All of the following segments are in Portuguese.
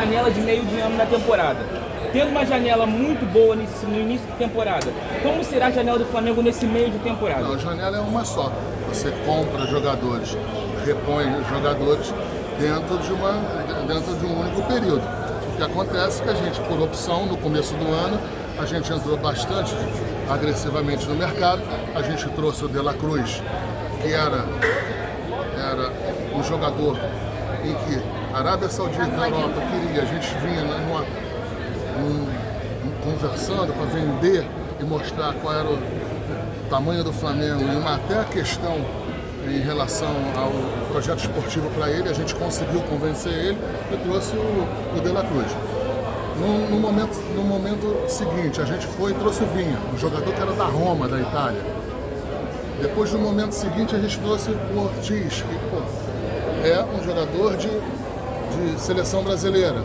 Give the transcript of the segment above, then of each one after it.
janela de meio de ano na temporada. Tendo uma janela muito boa no início de temporada, como será a janela do Flamengo nesse meio de temporada? Não, a janela é uma só. Você compra jogadores, repõe os jogadores dentro de um único período. O que acontece é que a gente, por opção, no começo do ano, a gente entrou bastante agressivamente no mercado. A gente trouxe o De La Cruz, que era um jogador em que a Arábia Saudita e a Europa queria. A gente vinha conversando para vender e mostrar qual era o tamanho do Flamengo e até a questão em relação ao projeto esportivo para ele. A gente conseguiu convencer ele e trouxe o De La Cruz. No momento seguinte, a gente foi e trouxe o Vinha, um jogador que era da Roma, da Itália. Depois, no momento seguinte, a gente trouxe o Ortiz, que é um jogador de seleção brasileira.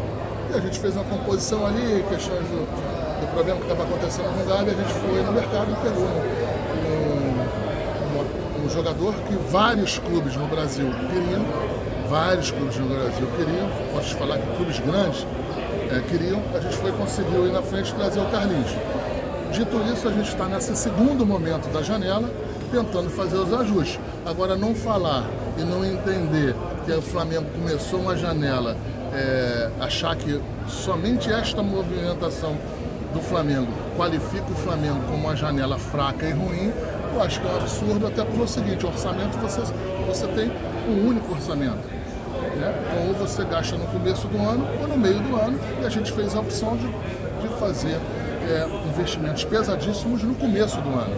E a gente fez uma composição ali, questões do problema que estava acontecendo no Galo, e a gente foi no mercado e pegou um jogador que vários clubes no Brasil queriam, posso te falar que clubes grandes queriam. A gente conseguiu ir na frente e trazer o Carlinhos. Dito isso, a gente está nesse segundo momento da janela, tentando fazer os ajustes. Agora, não falar e não entender que o Flamengo começou uma janela, achar que somente esta movimentação do Flamengo qualifica o Flamengo como uma janela fraca e ruim, eu acho que é um absurdo, até pelo seguinte: orçamento, você tem um único orçamento, né? Então, ou você gasta no começo do ano ou no meio do ano, e a gente fez a opção de fazer investimentos pesadíssimos no começo do ano.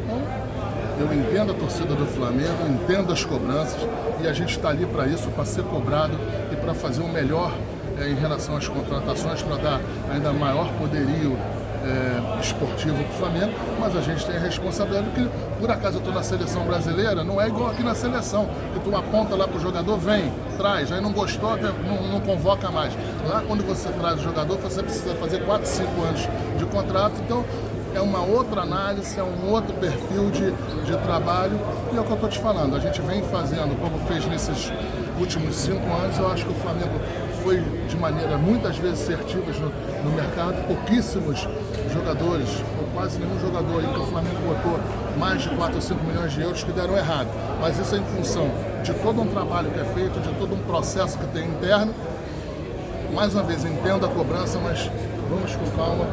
Então, eu entendo a torcida do Flamengo, entendo as cobranças, e a gente está ali para isso, para ser cobrado e para fazer o melhor em relação às contratações, para dar ainda maior poderio esportivo para o Flamengo, mas a gente tem a responsabilidade que, por acaso eu estou na seleção brasileira, não é igual aqui na seleção, que tu aponta lá para o jogador, vem, traz, aí não gostou, não convoca mais. Lá, quando você traz o jogador, você precisa fazer 4, 5 anos de contrato, então é uma outra análise, é um outro perfil de trabalho, e é o que eu estou te falando. A gente vem fazendo, como fez nesses últimos 5 anos, eu acho que o Flamengo foi de maneira muitas vezes assertiva no mercado. Pouquíssimos jogadores, ou quase nenhum jogador em que o Flamengo botou mais de 4 ou 5 milhões de euros que deram errado. Mas isso é em função de todo um trabalho que é feito, de todo um processo que tem interno. Mais uma vez, entendo a cobrança, mas vamos com calma.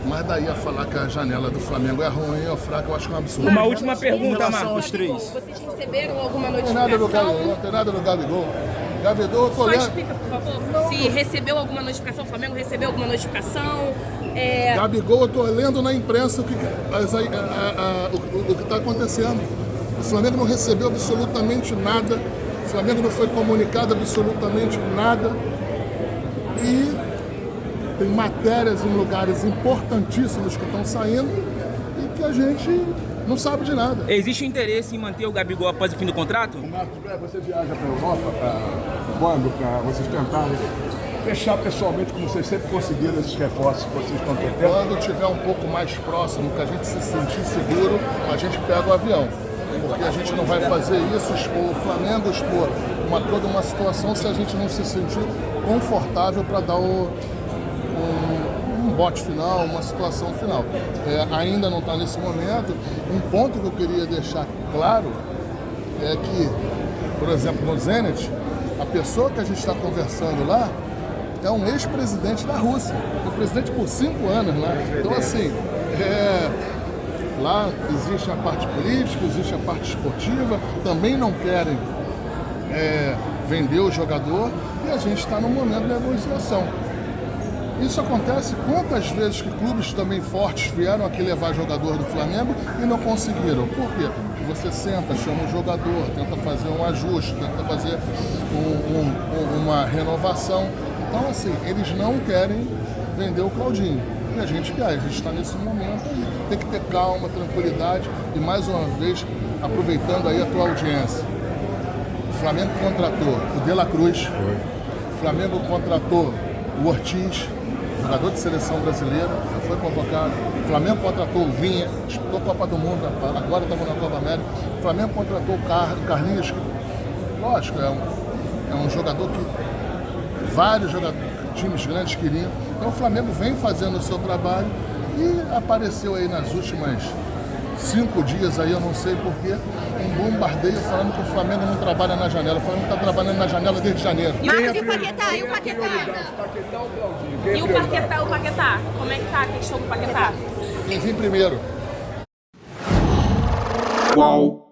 Mas daí a falar que a janela do Flamengo é ruim ou fraca, eu acho que é um absurdo. Uma última pergunta, Marcos. Marcos. Vocês receberam alguma Não notificação? tem nada no Gabigol. Gabigol, eu tô Só olhando. explica, por favor, se recebeu alguma notificação, o Flamengo recebeu alguma notificação? Gabigol, eu tô lendo na imprensa o que está acontecendo. O Flamengo não recebeu absolutamente nada, o Flamengo não foi comunicado absolutamente nada. E tem matérias em lugares importantíssimos que estão saindo e que a gente não sabe de nada. Existe interesse em manter o Gabigol após o fim do contrato? Marcos, você viaja para a Europa quando? Para vocês tentarem fechar pessoalmente, como vocês sempre conseguiram, esses reforços que vocês estão tentando? Quando estiver um pouco mais próximo, que a gente se sentir seguro, a gente pega o avião. Porque a gente não vai fazer isso, expor o Flamengo, expor toda uma situação, se a gente não se sentir confortável para dar um bote final, uma situação final. Ainda não está nesse momento. Um ponto que eu queria deixar claro é que, por exemplo, no Zenit, a pessoa que a gente está conversando lá é um ex-presidente da Rússia. Foi presidente por 5 anos lá. Então, assim, lá existe a parte política, existe a parte esportiva, também não querem vender o jogador, e a gente está num momento de negociação. Isso acontece quantas vezes que clubes também fortes vieram aqui levar jogador do Flamengo e não conseguiram. Por quê? Você senta, chama um jogador, tenta fazer um ajuste, tenta fazer uma renovação. Então, assim, eles não querem vender o Claudinho. E a gente quer, a gente está nesse momento aí. Tem que ter calma, tranquilidade e, mais uma vez, aproveitando aí a tua audiência. O Flamengo contratou o De La Cruz, o Flamengo contratou o Ortiz, jogador de seleção brasileira, já foi convocado. O Flamengo contratou o Vinha, disputou a Copa do Mundo, agora estamos na Copa América. O Flamengo contratou o Carlinhos, que, lógico, é um jogador que vários times grandes queriam. Então o Flamengo vem fazendo o seu trabalho e apareceu aí nas últimas 5 dias aí, eu não sei porquê, um bombardeio falando que o Flamengo não trabalha na janela. O Flamengo está trabalhando na janela desde janeiro. Marcos, e o Paquetá? E o Paquetá? Paquetá ou Claudinho? E o Paquetá? Como é que tá a questão do Paquetá? Quem vem primeiro? Qual?